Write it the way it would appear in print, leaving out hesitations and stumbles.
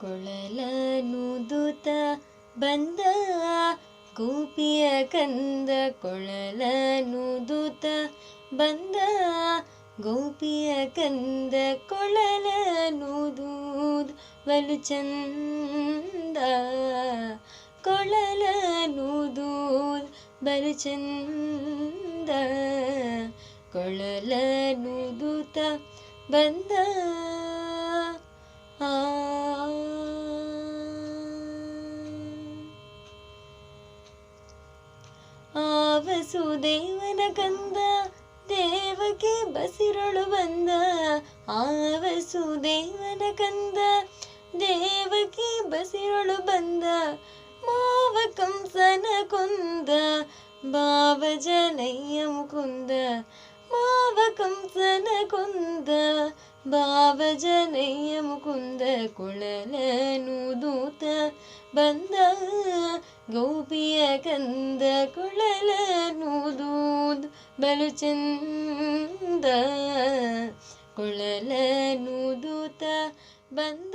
ಕೊಳಲನುದುತ ಬಂದ ಗೋಪಿಯ ಕಂದ ಕೊಳಲನುದುತ ಬಂದ ಗೋಪಿಯ ಕಂದ ಕೊಳಲನುದೂದ್ ಬಲು ಚಂದ ಕೊಳಲನುದೂದ್ ಬಲು ಚಂದ ಕೊಳಲನುದುತ ಬಂದ ವಸುದೇವನ ಕಂದ ದೇವಕಿ ಬಸಿರೊಳು ಬಂದ ವಸುದೇವನ ಕಂದ ದೇವಕಿ ಬಸಿರೊಳು ಬಂದ ಮಾವ ಕಂಸನ ಕೊಂದ ಭಾವ ಜನಯ್ಯ ಮುಕುಂದ ಮಾವ ಕಂಸನ ಕೊಂದ ಭಾವ ಜನಯ್ಯ ಮುಕುಂದ ಕೊಳಲನುದೂತ ಬಂದ ಗೋಪಿಯ ಕಂದ ಕೊಳಲನುದೂದ್ ಬಲು ಚಂದ ಕೊಳಲನುದೂತ ಬಂದ